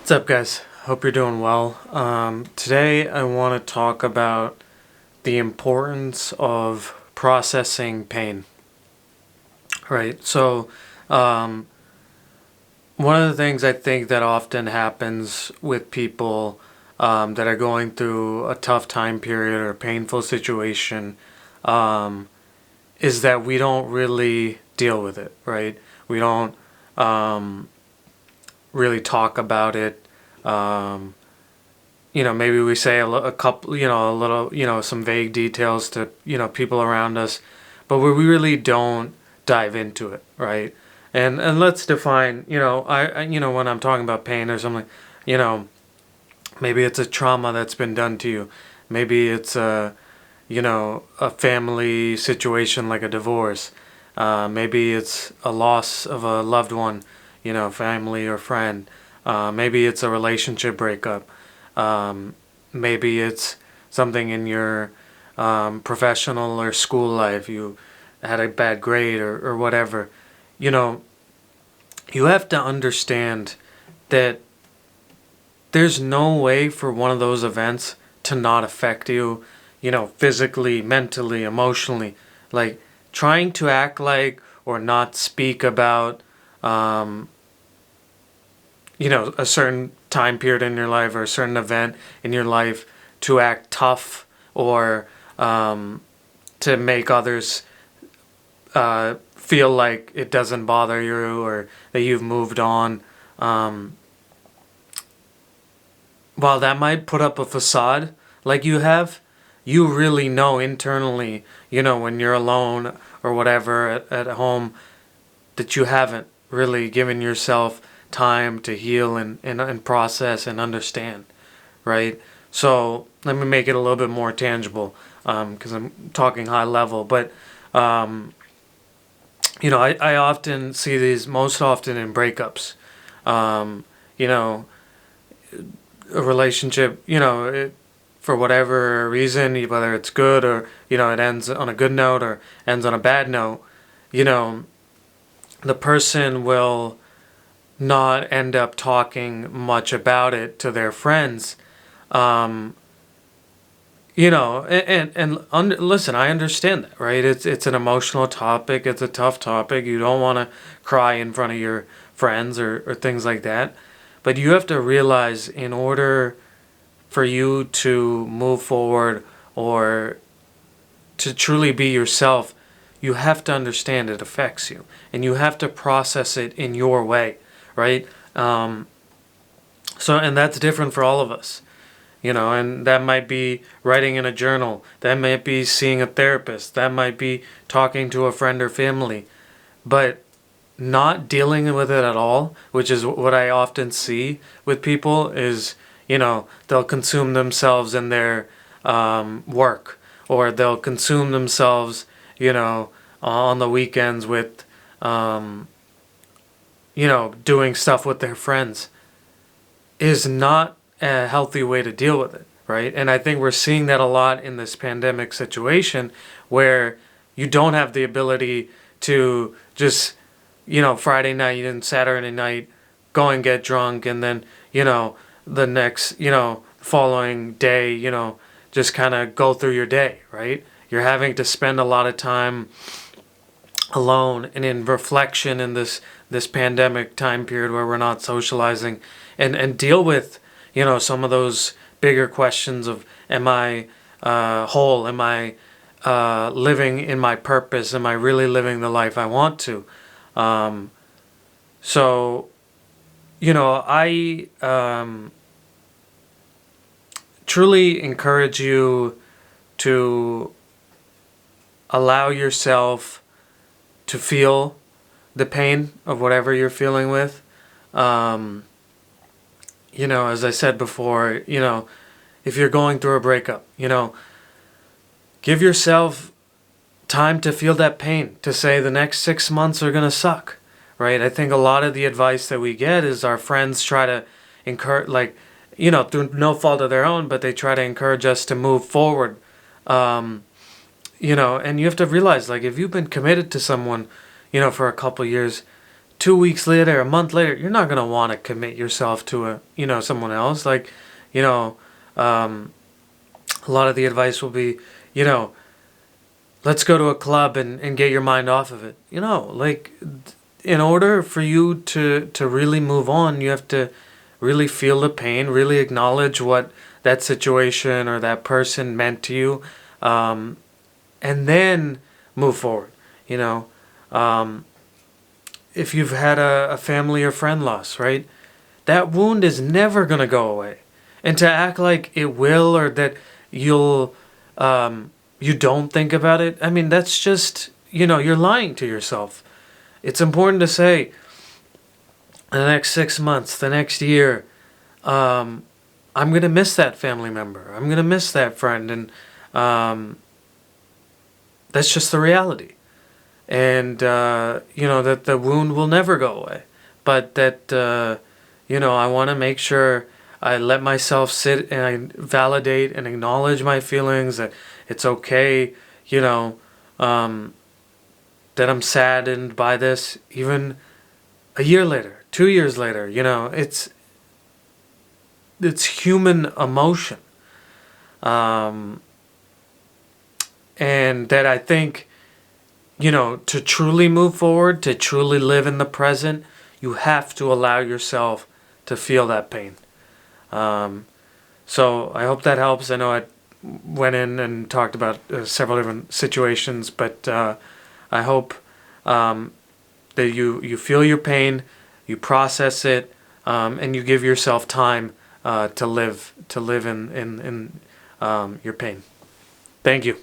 What's up, guys? Hope you're doing well. Today, I want to talk about the importance of processing pain. Right. So, um, one of the things I think that often happens with people that are going through a tough time period or a painful situation um, is that we don't really deal with it. Right. We don't um, really talk about it. Um, Maybe we say a couple, a little, some vague details to, people around us, but we really don't dive into it, right? And let's define, when I'm talking about pain or something, you know, maybe it's a trauma that's been done to you. Maybe it's a family situation like a divorce. Maybe it's a loss of a loved one, family or friend. Maybe it's a relationship breakup. Um, Maybe it's something in your professional or school life. You had a bad grade or whatever. You know, you have to understand that there's no way for one of those events to not affect you, physically, mentally, emotionally. Like trying to act like or not speak about, um, a certain time period in your life or a certain event in your life to act tough or to make others feel like it doesn't bother you or that you've moved on. Um, while that might put up a facade like you have, you really know internally, when you're alone or whatever at home, that you haven't really given yourself time to heal and process and understand, right? So let me make it a little bit more tangible because I'm talking high level. But, um, I often see these most often in breakups. Um, you know, a relationship, for whatever reason, whether it's good or, it ends on a good note or ends on a bad note, you know, the person will not end up talking much about it to their friends. Um, listen, I understand that, right? It's an emotional topic. It's a tough topic. You don't want to cry in front of your friends or things like that. But you have to realize in order for you to move forward or to truly be yourself, you have to understand it affects you. And you have to process it in your way, right? And that's different for all of us, and that might be writing in a journal, that might be seeing a therapist, that might be talking to a friend or family, but not dealing with it at all, which is what I often see with people, is, they'll consume themselves in their work, or they'll consume themselves, on the weekends with, doing stuff with their friends, is not a healthy way to deal with it, right? And I think we're seeing that a lot in this pandemic situation where you don't have the ability to just, Friday night and Saturday night go and get drunk and then, the next, following day, just kind of go through your day, right? You're having to spend a lot of time alone and in reflection in this pandemic time period where we're not socializing and deal with, some of those bigger questions of, am I whole? Am I living in my purpose? Am I really living the life I want to? Um, so, I truly encourage you to allow yourself to feel the pain of whatever you're feeling with. Um, as I said before, if you're going through a breakup, give yourself time to feel that pain, to say the next 6 months are going to suck, right? I think a lot of the advice that we get is our friends try to encourage, like, through no fault of their own, but they try to encourage us to move forward. Um, and you have to realize, like, if you've been committed to someone, for a couple years, 2 weeks later, a month later, you're not gonna want to commit yourself to someone else. Like, you know, um, a lot of the advice will be, you know, let's go to a club and get your mind off of it. Like, in order for you to really move on, you have to really feel the pain, really acknowledge what that situation or that person meant to you, and then move forward. You know, um, if you've had a family or friend loss, right? That wound is never going to go away. And to act like it will, or that you'll, you don't think about it, I mean, that's just, you're lying to yourself. It's important to say, the next 6 months, the next year, I'm going to miss that family member. I'm going to miss that friend. And that's just the reality. And, that the wound will never go away. But that, I want to make sure I let myself sit and I validate and acknowledge my feelings, that it's okay, that I'm saddened by this, even a year later, 2 years later. It's human emotion. And that I think, to truly move forward, to truly live in the present, you have to allow yourself to feel that pain. So I hope that helps. I know I went in and talked about several different situations, but I hope that you feel your pain, you process it, and you give yourself time to live in your pain. Thank you.